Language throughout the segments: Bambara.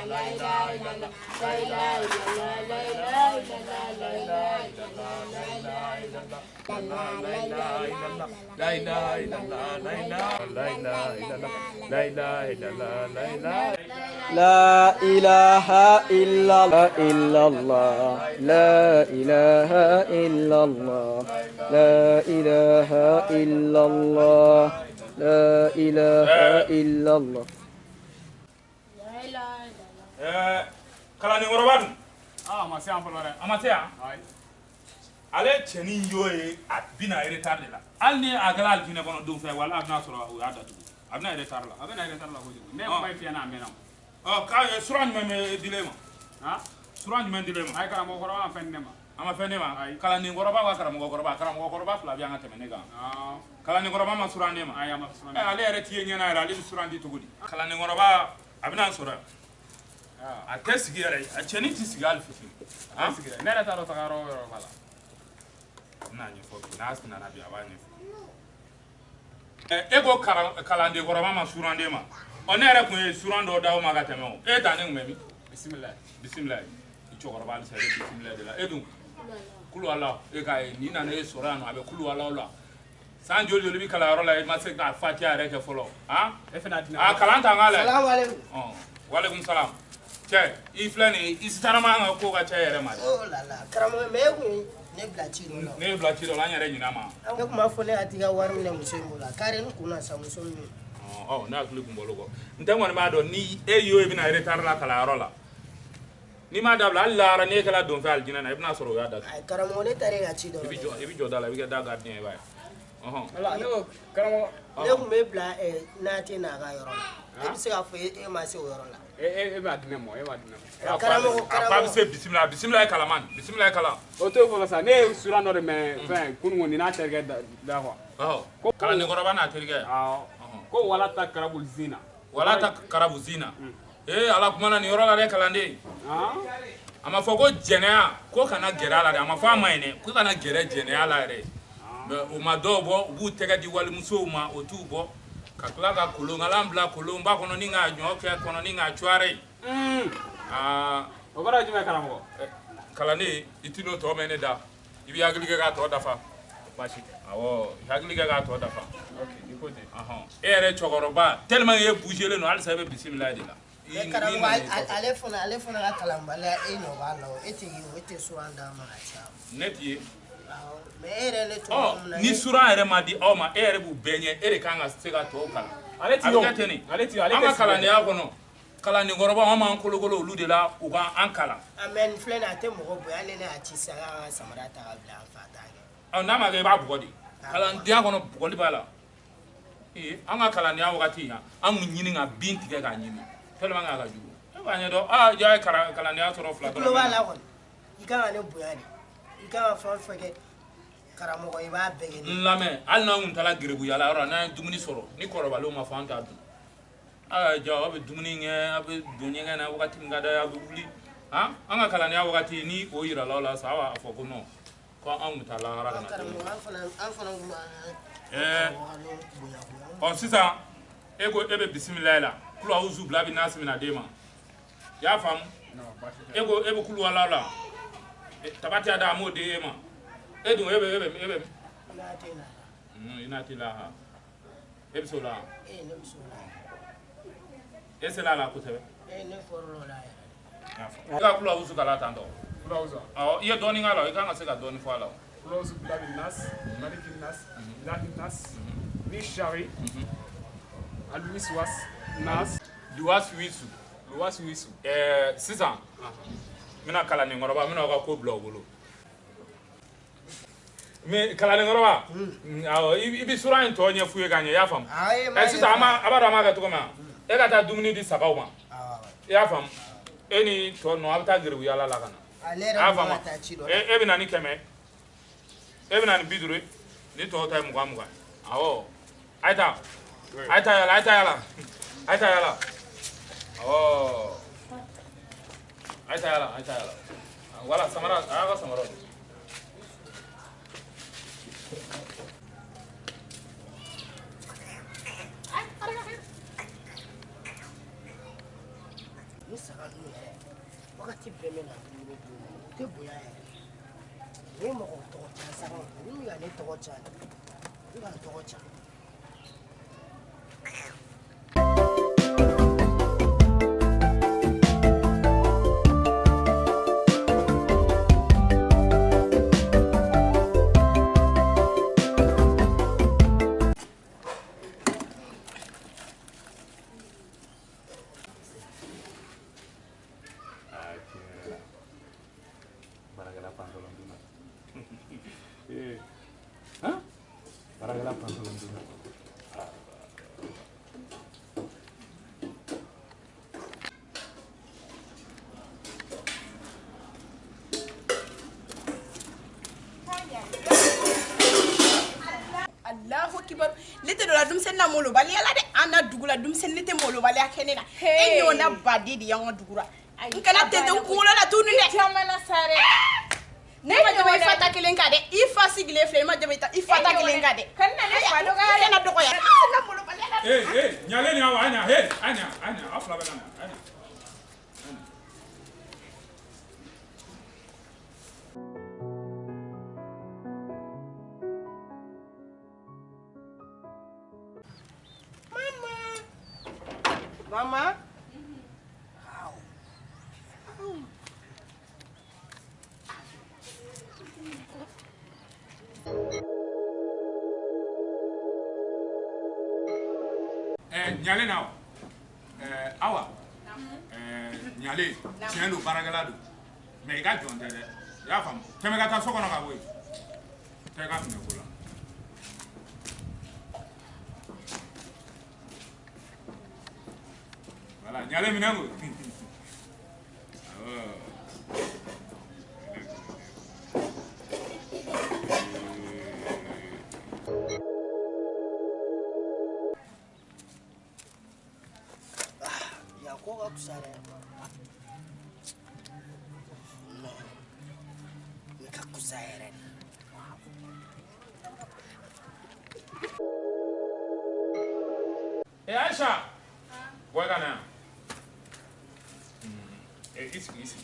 لا إله إلا الله لا إله إلا الله لا إله إلا الله لا إله إلا الله Kalanden woroba dun ma se an fɔlɔ dɛ a ma se yan ale cɛnin y'o ye a bina retard de la hali ni a kɛra alijinɛ kɔnɔ don fɛ wala a bɛna sɔrɔ o y'a datugu a bɛna retard la a bɛna retard la kojugu ne kuma fiyɛ n'a mɛnna k'a ye sura jumɛn bɛ dile ma sura jumɛn dile ma a ye karamɔgɔ kɔrɔba ma fɛn di ne ma a ma fɛn ne ma kalanden kɔrɔba ka karamɔgɔ kɔrɔba fila bɛ an ka tɛmɛ ne kan kalanden kɔrɔba ma sura ne ma ale yɛrɛ t'i ye ɲɛna yɛrɛ ale bɛ sura di cogo di kalanden kɔrɔba a bɛna sɔrɔ a tɛ sigi yɛrɛ a cɛnin tɛ sigi hali fitini ne yɛrɛ t'a dɔn taga yɔrɔ b'a la a bɛna ɲɛfɔ bi n'a nana bi a b'a ɲɛfɔ e ko kalanden kɔrɔba ma suran d'e ma ne yɛrɛ tun ye suran dɔ d'aw ma ka tɛmɛ o e ta ne tun bɛ min bisimila i cɛkɔrɔba halisa e bɛ bisimila de la e dun kulu ala e k'a ye n'i nana e sɔrɔ yan nɔ a bɛ kulu alaw la san joli joli bɛ kalanyɔrɔ la e ma se k'a fatiya yɛrɛ kɛ fɔlɔ e fana kalan t'an k'a la walekum salam cɛ i filɛ nin i sitanama an ka ko ka cɛ yɛrɛ ma dɛ karamɔgɔ mais e kun ne bila ci dɔ la ne ye bila ci dɔ la an yɛrɛ ɲin'a ma ne kun b'a fɔ ne y'a t'i ka wari minɛ muso in bolo la kari n kun na sa muso min ne hakili kun bɔr'o kɔ n tɛ kɔni b'a dɔn ni e y'o i bɛna retard la kalanyɔrɔ la n'i m'a dabila hali lahara n'e kɛra donfɛ alijinɛ na i bɛna sɔrɔ o y'a datugu karamɔgɔ ne taara e ka ci dɔ la i bɛ jɔ da la i bɛ kɛ da gardien ye i b'a ye karamɔgɔ ne kun bɛ bila Nate n'a ka yɔrɔ la e bɛ se k'a fɔ e ma se o yɔrɔ la e b'a di ne ma karamɔgɔ a bɛ se bisimila ye kalan bisimila ye kalan o t'o fɔ sa ne ye suran dɔ de mɛn fɛn kununko nin n'a terikɛ da quoi kalanden kɔrɔba n'a terikɛ ko wala ta karabu zina ala kumana nin yɔrɔ la dɛ kalanden a ma fɔ ko jɛnɛya ko kana gɛrɛ a la dɛ a ma fɔ a ma ɲi dɛ ko kana gɛrɛ jɛnɛya la yɛrɛ o ma dɔw bɔ u b'u tɛgɛ di walimusow ma o t'u bɔ ka tila ka kolonkalan bila kolonba kɔnɔ ni k'a ɲɔ kɛ kɔnɔ ni k'a cuware o kɔrɔ ye jumɛn karamɔgɔ kalanden i tɛ n'o tɔ mɛn ne da i bɛ hakili kɛ k'a tɔ dafa baasi awɔ hakili kɛ k'a tɔ dafa e yɛrɛ cɛkɔrɔba tellement e bougélen don halisa e bɛ bisimila de la karamɔgɔ ale fana ka kalanbaliya e nɔ b'a la e tɛ suran d'a ma ka caya ne t'i ye mais e yɛrɛ ne tɔ ni suran yɛrɛ ma di aw ma e yɛrɛ b'u bɛɛ ɲɛ e de kan ka se ka tɔw kalan ale ti a bɛ kɛ ten nin an ka kalandenya kɔnɔ kalanden kɔrɔbaw an b'an kolokolo olu de la u k'an kalan mais nin filɛ nin a tɛ mɔgɔ bonya hali ne y'a ci sisan k'an ka samara ta ka bila an fa t'a kɛ n'a ma kɛ i b'a bugɔ de kalandenya kɔnɔ bugɔli b'a la an ka kalandenya wagati yan an kun ɲini ka bin tigɛ k'a ɲimi tellement que a ka jugu e b'a ɲɛdɔn ja ye kalandenya sɔrɔ fila dɔrɔn b'a la kɔni i kan ka ne bonya de i kan ka fɛn o fɛn kɛ karamɔgɔ i b'a bɛɛ kɛ n lamɛn hali n'an kun taara gerebuyala yɔrɔ la n'an ye dumuni sɔrɔ ni kɔrɔbalenw ma fɔ an t'a dun ja aw bɛ dumuni kɛ aw bɛ don ɲɛgɛn na wagati min ka d'a ye aw bɛ wuli an ka kalandenya wagati ni o yirala aw la sa aw b'a fɔ ko non ko anw kun taa lahara ka na sisan e ko e bɛ bisimila la kulu awuzu bila bɛ n'a simina den ma i y'a faamu e ko e bɛ kulu ala la tabati a da a m'o di e ma e dun e bɛ i n'a t'i la ha e bɛ se o la e sera a la kosɛbɛ i ka kulu awuzu kala tan tɔ i ye dɔɔnin k'a la i kan ka se ka dɔɔnin fɔ a la Close Blabi Nas, Maliki Nas, Lahi Nas, Nishari, Aluis Was, Nas, Luwas Wisu. Luwas Wisu. Sisan, n bɛna kalanden kɔrɔba n bɛna aw ka ko bila u bolo. Mais kalanden kɔrɔba, i bɛ sura in tɔ ɲɛf'u ye k'a ɲɛ i y'a faamu. Sisan a b'a dɔn an b'a kɛ cogo min na e ka taa dumuni di sagaw ma i y'a faamu e ni tɔ ninnu a bɛ taa gerebuyala la ka na. A y'a faamu e bɛ na ni 100. e bɛ na ni 50 ni tɔw ta ye 20 awɔ a ye taa yala awɔ a ye taa yala wala samara a y'a ka samara di ni saga ninnu ne tɔgɔ ca ne b'a tɔgɔ ca Allahu kibar lete do la dumsen na molo bali ala de ana dugula dumsen lete molo bali akenena enyo na badi di yango dugura nkala tete kulo la tunu de jamana sare ne ma jobe fata kelenka de ifa sigle fle ma jobe ta ifata kelenka de kanna ne fa do ga na dogo ya na molo bali ala nyale ni awa anya anya afla bana anya Mama? Nyale now. Awa. Nyale, tiens baragalado. Mais il a John there. Ya fam. Tu me gâteau qu'on a boy. Tu as gâteau me voilà, nyale minango. Ya ko kusare. No. Nikakusare. Aisha. Boy kana. Isi.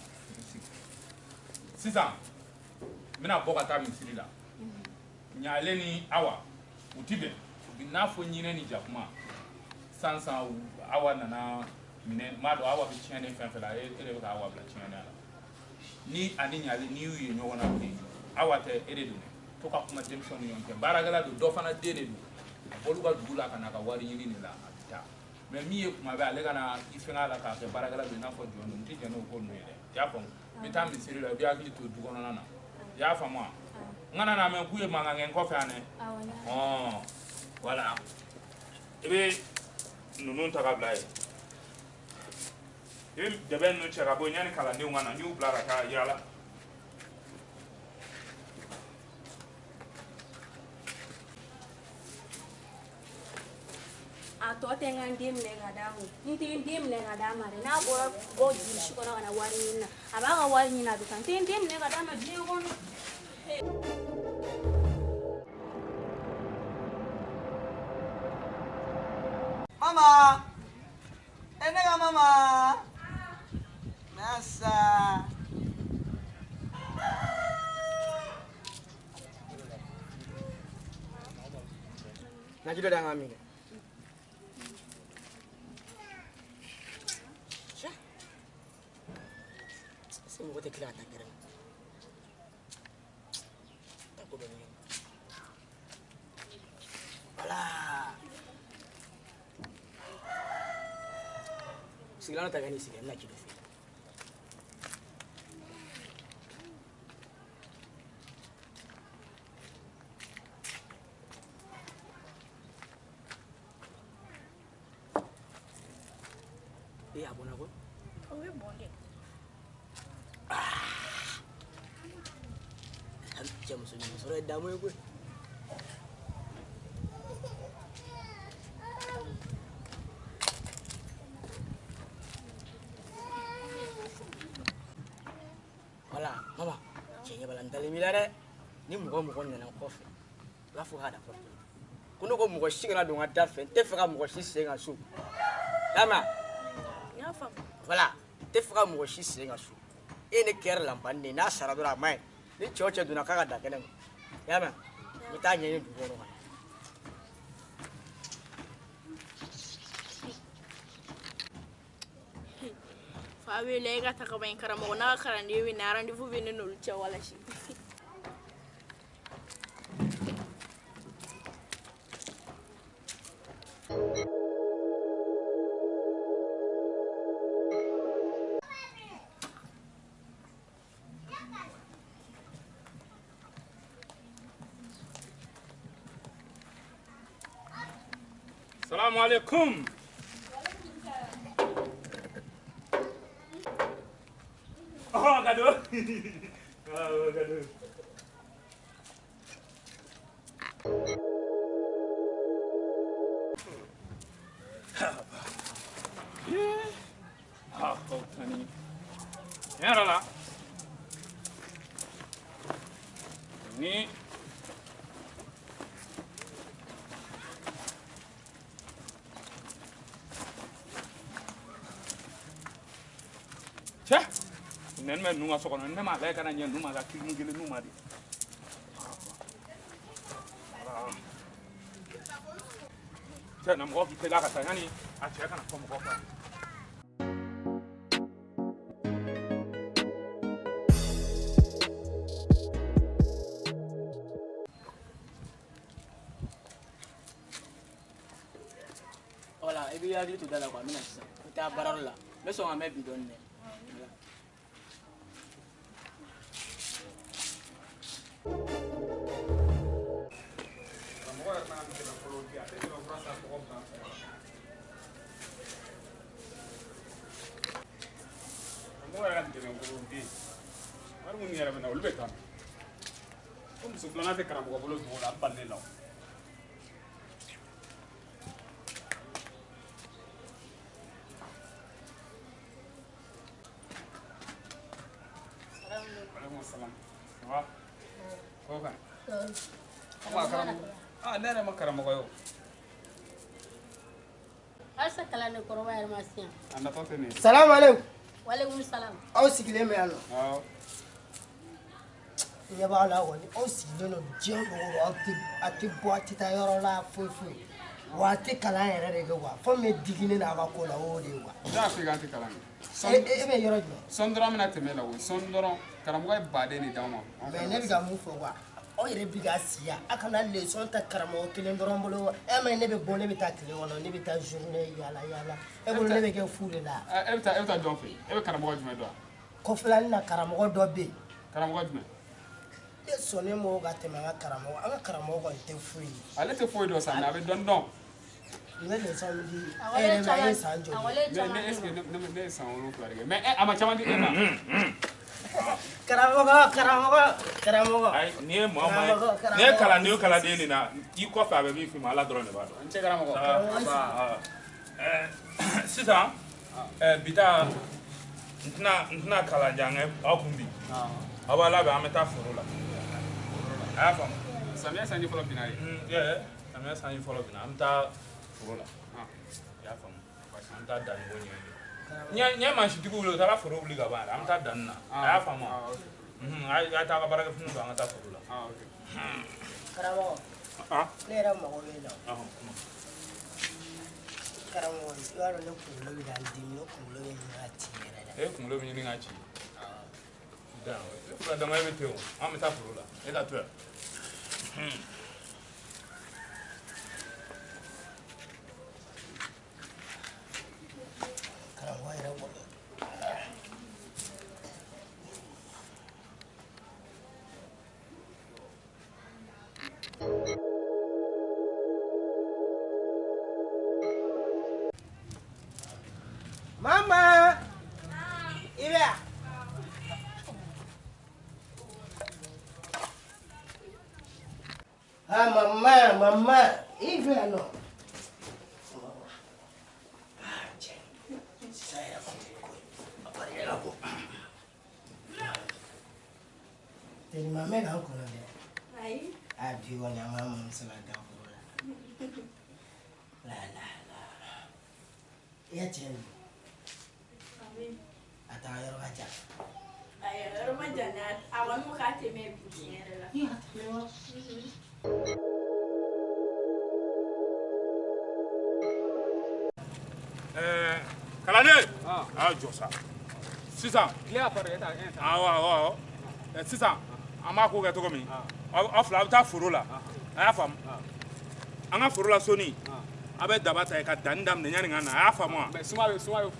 Sisan, mina bɔ ka taa misiri la. Nyale ni Awa, u ti bɛn. U bi n'a fɔ ɲinɛ ni jakuma. Sansan Awa nana minɛ, m'a dɔn Awa bɛ tiɲɛni fɛn fɛn la, e de bɛ ka Awa bila tiɲɛni la. Ni ani Nyale ni y'u ye ɲɔgɔn na bi, Awa tɛ e de don dɛ. To ka kuma denmisɛnw ni ɲɔgɔn cɛ. Baarakɛla don, dɔ fana den de don. A bɔl'u ka dugu la ka na ka wari ɲini de la, a bɛ taa. Mais min ye kuma bɛɛ ale kana i fɛngɛ la k'a kɛ baarakɛla don i n'a fɔ jɔn don, n tɛ jɛn n'o ko ninnu ye dɛ. I y'a faamu? N bɛ taa misiri la i bɛ hakili to du kɔnɔna na. I y'a faamu wa? N kana na mɛn k'u ye mankan kɛ n kɔfɛ yan dɛ. Voilà. I bɛ ninnu ta ka bila yen. I bɛ dɛbɛ ninnu cɛ ka bɔ yen yanni kalandenw ka na n y'u bila ka taa yala. A tɔ tɛ n ka n den minɛ ka d'a ma n tɛ n den minɛ ka d'a ma dɛ n'a bɔra bɔ jurisi kɔnɔ ka na wari ɲini na a b'a ka wari ɲini a bɛ taa n tɛ n den minɛ ka d'a ma diɲɛ kɔnɔ. Mama, enega mama, nasa. Najido dah ngambil. Semua kita kelihatan keren. Tak boleh ni. Alah. Sigla tak gani sigla nak kita. Iya, abon aku. Owe boleh. Jam sunyi sore damu gue. Wala, mama. Cengnya balantali milare. Ni mugo nana kofi. La fu hada kofi. Kuno ko mugo shigala do ngada fen. Te fera mugo shisenga su. Dama. Ya fam. Wala, te fera mugo shisenga su. Ene ker lampande na saradura mai. Ni choche duna kaga da kenen. Yama. N bɛ taa ɲɛɲini dugu kɔnɔ ka na. Fa wele e ka taga ban karamɔgɔ n'a ka kalanden bɛ na rendez-vous bɛ ne n'olu cɛ walasi. Salamu alaikum. Oh, gado. Oh, gado. Ah, oh, tani. Yara la. Ni. Cha. Nen me numa sokono ne ma lay kana nyen numa ga kilmu gele numa di. Cha na mo ki tela ka tani a che kana ko mo ko fa. Voilà, et puis il y a tout dans la quoi, mais ça. Tu as parole là. Mais son amé bidon ne. Ah, ne yɛrɛ ma karamɔgɔ ye o. Halisa Kalenden kɔrɔba yɛrɛ ma se yan. A nafa tɛ nin ye. Salamu alaikum. Walekum salam. Aw sigilen bɛ yan nɔ. Awɔ. Ɲɛ b'a la kɔni aw sigilen don diɲɛ dogo a tɛ bɔ a tɛ taa yɔrɔ la foyi foyi wa a tɛ kalan yɛrɛ de kɛ wa fɛn min bɛ digini n'a ka ko la o de ye wa. Ne y'a fɔ i k'an tɛ kalan kɛ. E bɛ yɔrɔ jumɛn. Sɔn dɔrɔn bɛna tɛmɛ la o sɔn dɔrɔn karamɔgɔ ye baden de d'anw ma. Mais ne bɛ ka mun fɔ wa aw yɛrɛ bɛ ka si yan a kana leçon ta karamɔgɔ kelen dɔrɔn bolo wa e ma ne bɛ bɔ ne bɛ taa tile kɔnɔ ne bɛ taa journée yala yala e bolo ne bɛ kɛ fu de la. E bɛ taa jɔn fɛ e bɛ karamɔgɔ jumɛn dɔn. Kɔfɛlanin na karamɔgɔ dɔ bɛ yen. Karamɔgɔ jumɛn. E sɔnnen m'o ka tɛmɛ an ka karamɔgɔ kɔni tɛ foyi ye. Ale tɛ foyi dɔn sa mais a bɛ dɔɔnin dɔn. N bɛ leçon min di e yɛrɛ ma e ye san joli. Ne est ce que ne ye san 7 de kɛ mais a ma caman di e ma. Karamɔgɔ. Ai, ni ye maa o maa ye. Ne ye kalanden o kalanden nin na, i kɔfɛ a bɛ min f'i ma Ala dɔrɔn de b'a dɔn. N cɛ karamɔgɔ. Sisan bi ta n tɛna kalan jan kɛ aw kun bi. Aw b'a labɛn an bɛ taa foro la. A y'a faamu. Samiyɛ sanji fɔlɔ binna ye. Samiyɛ sanji fɔlɔ binna an bɛ taa foro la. I y'a faamu. An bɛ taa danni ko ɲɛɲini. N ye mansitigiw wele u taara foro wuli ka ban yɛrɛ an bɛ taa danni na. A y'a faamu wa. A y'a taa ka baarakɛfiniw don an ka taa foro la. Karamɔgɔ. Ne yɛrɛ mago bɛ na. Karamɔgɔ i b'a dɔn ne kunkolo bɛ ka n dimi ne kunkolo bɛ ɲini ka ci yɛrɛ la. E kunkolo bɛ ɲini ka ci. Fura dama e bɛ ten o an bɛ taa foro la e ka to yan. Karamɔgɔ yɛrɛ bolo. Mama. I bɛ yan. Ah, mama, i bɛ yan nɔ. Tellement mec encore là. Aïe. Ah, puis on a maman sur la dent pour là. Là. Et tiens. Amen. Attends, il y aura déjà. Aïe, il y aura déjà. Avant nous, quand tu m'es bien là. Kalenden. Josa. Sisan. Sisan an b'a ko kɛ cogo min aw fila a bɛ taa foro la a y'a faamu an ka foro la soni a bɛ daba ta ka danni daminɛ yanni ka na a y'a faamu wa. Suma bɛ sɔrɔ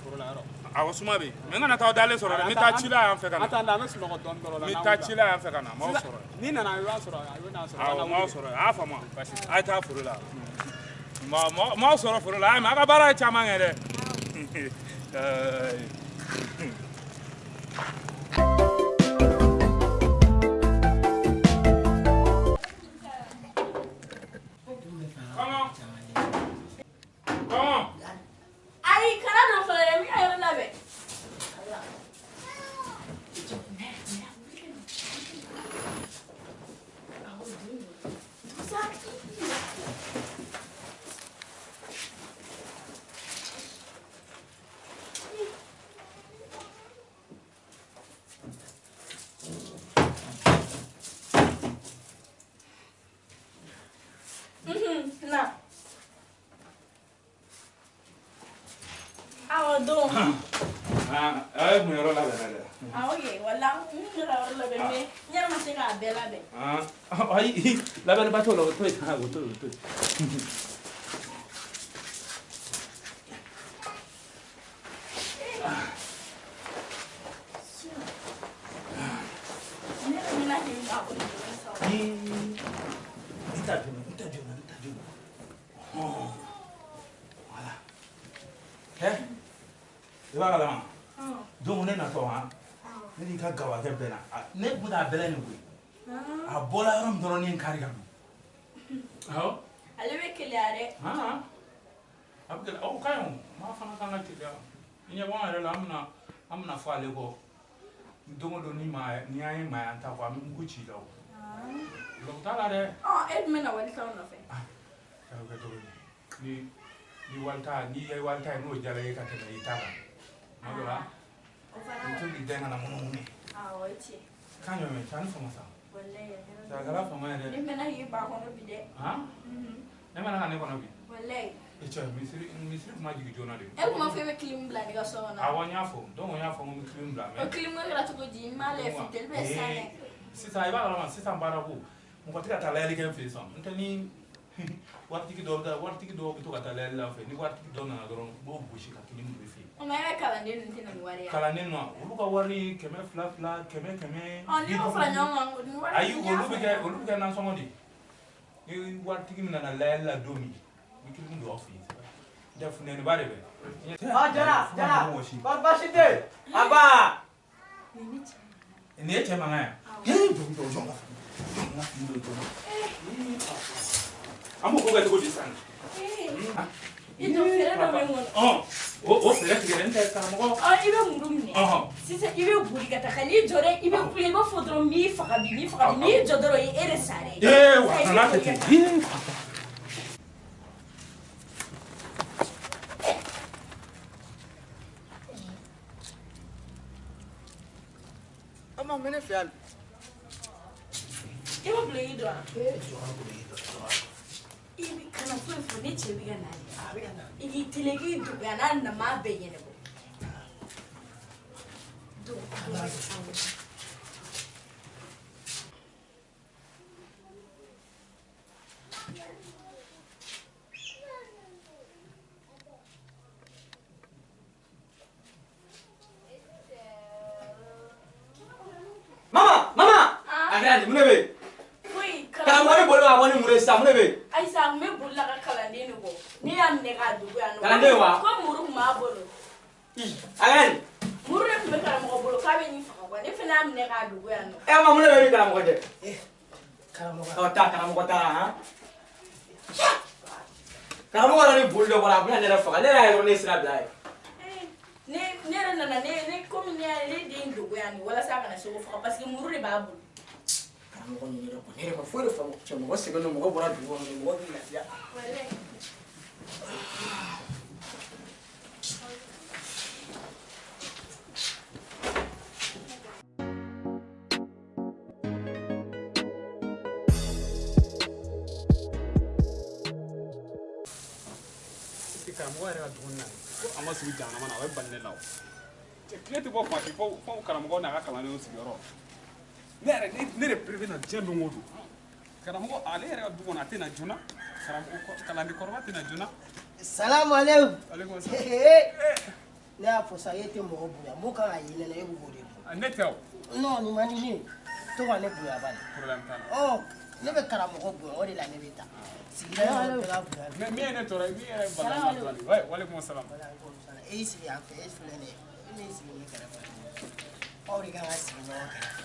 foro la yɔrɔ. Awɔ suma bɛ yen mɛ n kana taa dalen sɔrɔ dɛ n bɛ taa cila yan fɛ ka na. An bɛ sunɔgɔ dɔɔni dɔrɔn la. n bɛ taa cila yan fɛ ka na n m'aw sɔrɔ. N'i nana i b'a sɔrɔ a bɛ n'a sɔrɔ. Awɔ n m'aw sɔrɔ a y'a faamu a ye taa foro la m'aw sɔrɔ foro la mɛ a ka baara ye caman kɛ dɛ. Labɛn ba t'o la o to yen o to yen. I b'a kalama donc ne natɔ ne n'i ka gawakɛ bɛnna ne tun t'a bɛlɛ nin koyi a bɔla yɔrɔ min dɔrɔn ne kari ka don. Awɔ. Ale bɛ keleya dɛ. A bɛ keleya o ka ɲi o maa fana kan ka keleya i ɲɛ b'an yɛrɛ la an bɛna fɔ ale kɔ don o don ni an ye maaya ta fɔ an bɛ mugu ci la o. Donc t'a la dɛ. E dun bɛ na wali k'aw nɔfɛ. A bɛ kɛ cogo di ni wali ta n'i ye wali ta ye n'o diyara e ka tɛmɛ i ta kan tuma dɔ la i to k'i dɛn ka na munumunu. Awɔ o ye tiɲɛ. K'a ɲɔgɔn cɛ ani fama sa. Walayi. A kɛra fama ye dɛ. Ne mɛna k'i ba kɔnɔ bi dɛ. Ne mɛna ka ne kɔnɔ bi. Walayi. Cɛ misiri kuma jigin joona de. E kuma fɔ e bɛ kilim bila ne ka so kɔnɔ. Awɔ n y'a fɔ donc n y'a fɔ n ko n bɛ kilim bila o kilim kɛra cogo di n m'a lajɛ Infidèle bɛ sa dɛ. Sisan i b'a kalama sisan baara ko mɔgɔ tɛ ka taa layɛli kɛ n fɛ yen sisan n tɛ ni waritigi dɔw bɛ to ka taa layɛli la n fɛ ni waritigi dɔw nana dɔrɔn u b'o gosi ka kilim don i fɛ yen. O ma e bɛ kalanden ninnu tɛ na ni wari ye. Kalanden ninnu olu ka wari 200 200 100 n'i y'o fara ɲɔgɔn kan ni wari ayi olu bɛ kɛ nasɔngɔ de ni waritigi min nana layɛli la don min ni kilim don aw fɛ yen n tɛ funtɛniba de bɛ. Jara kɔri baasi tɛ yen a ba. Nin ye cɛ mankan ye. Jɔn an b'o ko kɛ cogo di sisan. I don fɛrɛ dɔ bɛ n kɔnɔ. O fɛrɛ tigɛlen tɛ karamɔgɔ. I bɛ muru minɛ sisan i bɛ boli ka taa ka n'i jɔ dɛ i bɛ kule i b'a fɔ dɔrɔn n b'i faga bi n'i jɔ dɔrɔn e de sa dɛ. Wa kana kɛ ten. Ama mɛ ne fɛ yan. I bɛ bulon i dɔn wa. I bɛ kana foyi fɔ ne cɛ bɛ ka na de. I k'i teliya i k'i dogoya n'a nama bɛɛ ɲɛnabɔ. Mama! Agadi, mun de bɛ yen? Karamɔgɔ ni bolo ma bɔ ni mun ye sisan, mun de bɛ yen? Ayisa, n bɛ boli la ka kalanden de bɔ. Ne y'a minɛ k'a dogo yan nɔ. Kalanden wa? Ko muru tun b'a bolo. Agadi! Muru de tun bɛ karamɔgɔ bolo k'a bɛ nin faga quoi. Ne fana y'a minɛ k'a dogo yan nɔ. Ma mun de bɛ nin karamɔgɔ cɛ? Karamɔgɔ. Taa karamɔgɔ taara han? Karamɔgɔ yɛrɛ ni boli dɔ bɔra a bɛna ne yɛrɛ faga, ne yɛrɛ y'a yɔrɔ ne sira bila ye. Ne yɛrɛ nana ne komi ne den dogo yan nin walasa a kana se k'o faga parce que muru de b'a bolo. Karamɔgɔ nin yɛrɛ kɔni ne yɛrɛ ma foyi de faamu cɛ mɔgɔ sɛgɛn don mɔgɔ bɔra dugu kɔnɔ mɔgɔ b'i lafiya. karamɔgɔ yɛrɛ ka dɔgɔnin na ko a ma sigi jamana mana a bɛ bali ne la o tile tɛ bɔ fati fo karamɔgɔ n'a ka kalandenw sigiyɔrɔ ne de préfet na diɲɛ don o don karamɔgɔ ale yɛrɛ ka du kɔnɔ a tɛ na joona karamɔgɔ kalanden kɔrɔba tɛ na joona. Salamu alaikum. Alaikum salam. Ne y'a fɔ sa e tɛ mɔgɔ bonya mun kan ka ye ne la e b'o de dɔn. Ne tɛ o. Non nin man di ne ye to ka ne bonya bani. Problème t'a la. Ne bɛ karamɔgɔ bonya o de la ne bɛ taa. Sigida yɔrɔ bɛɛ ka bonya. Mais min ye ne tɔɔrɔ min yɛrɛ bana ma dɔɔnin. Oui, walekum salam. E y'i sigi yan fɛ e filɛ nin ye e m'i sigi ne kɛrɛfɛ. Aw de kan ka sigi ɲɔgɔn kɛrɛfɛ.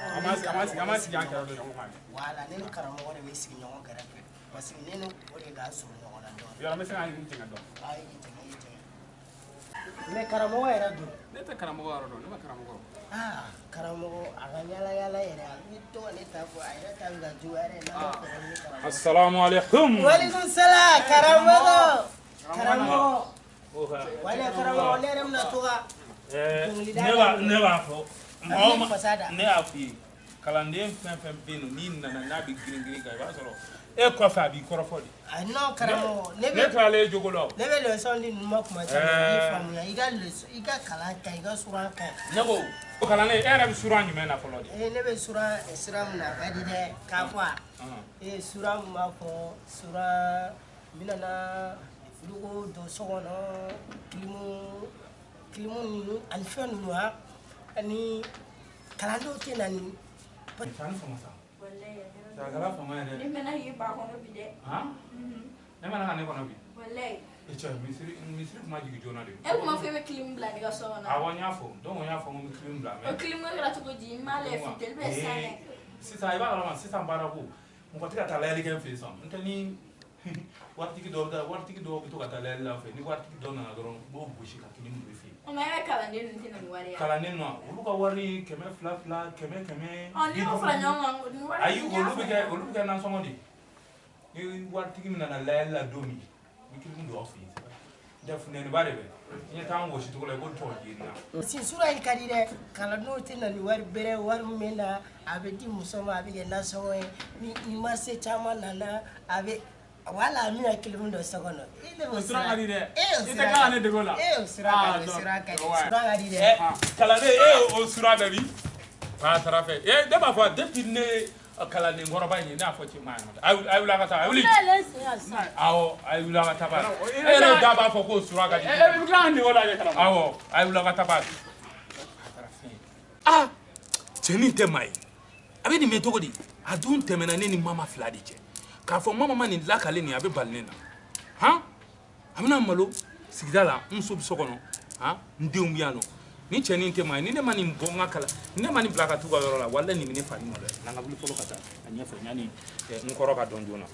An ma sigi an kɛrɛfɛ ɲɔgɔn kan. Voilà ne ni karamɔgɔ de bɛ sigi ɲɔgɔn kɛrɛfɛ parce que ne ni o de ka surun ɲɔgɔn na dɔɔnin. Yɔrɔ n bɛ se ka nin tigɛ dɔn. Ayi i tɛmɛ. Mais karamɔgɔ yɛrɛ don. Ne tɛ karamɔgɔ yɔrɔ dɔn ne ma karamɔgɔ. Karamɔgɔ a ka yala yala yɛrɛ a bɛ to ka ne ta fɔ a yɛrɛ ta bɛ ka juguya yɛrɛ n'a ma fɛɛrɛ ni karamɔgɔ. Assalamu alaikum. Walekum salam karamɔgɔ. Wale karamɔgɔ ne yɛrɛ bɛna to ka dɔnkilida ne b'a fɔ ne y'a f'i ye kalanden fɛn fɛn bɛ yen nɔ n'i nana n'a bɛ girin kan i b'a sɔrɔ e kɔfɛ a b'i kɔrɔfɔ de. Non karamɔgɔ ne taalen jogo la. Ne bɛ leçon di ninnu ma kuma caman i faamuya i ka kalan ka ɲi i ka suran ka ɲi. Ne ko kalanden e yɛrɛ bɛ suran jumɛn na fɔlɔ de. Ne bɛ suran min na a ka di dɛ k'a fɔ a. Suran min b'a fɔ suran n bɛna furuko don so kɔnɔ kilimu ninnu ani fɛn ninnu ani kalandenw tɛ na ni. Sagala fama yɛrɛ. Ne mɛna ye ba kɔnɔ bi dɛ. Ne mɛna ka ne kɔnɔ bi. Walayi. E cɛ misiri kuma jigin joona de. E kuma fɔ e bɛ kilimu bila ne ka so kɔnɔ. Awɔ n y'a fɔ donc n y'a fɔ n ko n bɛ kilimu bila. O kilimu kɛra cogo di n m'a lajɛ fiteli bɛ san dɛ. Sisan i b'a kalama sisan baara ko mɔgɔ tɛ ka taa layɛli kɛ n fɛ yen sisan n'o tɛ ni waritigi dɔw bɛ to ka taa layɛli la n fɛ ni waritigi dɔw nana dɔrɔn n b'o gosi ka kilimu don i fɛ yen. O ma e bɛ kalanden ninnu tɛ na ni wari ye. Kalanden ninnu olu ka wari 200 200 100 100. N'i y'o fara ɲɔgɔn kan ni wari ayi olu bɛ kɛ nasɔngɔ de ni waritigi min nana layɛli la don min ni kilimu don aw fɛ yen n tɛ funɛniba de bɛ n ye taa n gosi cogo la i ko tɔn jiri na. Sura in ka di dɛ kalandenw tɛ na ni wari bɛrɛ wari min bɛ na a bɛ di muso ma a bɛ kɛ nasɔngɔ ye ni marché caman nana a bɛ wala a bɛna kilimu dɔ so kɔnɔ. O sira ka di dɛ. I tɛ kila ka ne dege o la. O sira ka di dɛ. Kalanden e o sira bɛ bi. Ba taara fɛ ne b'a fɔ depuis ne kalanden kɔrɔba in ye ne y'a fɔ cɛ ma yan a ye wuli a ka taa a ye wuli. Awɔ a ye wuli a ka taa ba. E yɛrɛ da b'a fɔ k'o sira ka di. E bɛ tila ka nin o lajɛ karamɔgɔ. Awɔ a ye wuli a ka taa ba. Cɛnin tɛ maa ye a bɛ nin mɛn cogo di a dun tɛmɛna ne ni mama fila de cɛ k'a fɔ mama ma nin lakale nin a bɛ bali ne na a bɛna malo sigida la n muso bɛ so kɔnɔ n denw bɛ yan nɔ ni cɛnin tɛ maa ye ni ne ma nin bɔ n ka kalan ni ne ma nin bila ka t'u ka yɔrɔ la walahi nin bɛ ne fari nɔ dɛ n'an ka wuli fɔlɔ ka taa a ɲɛfɛ yanni n kɔrɔ ka dɔn joona.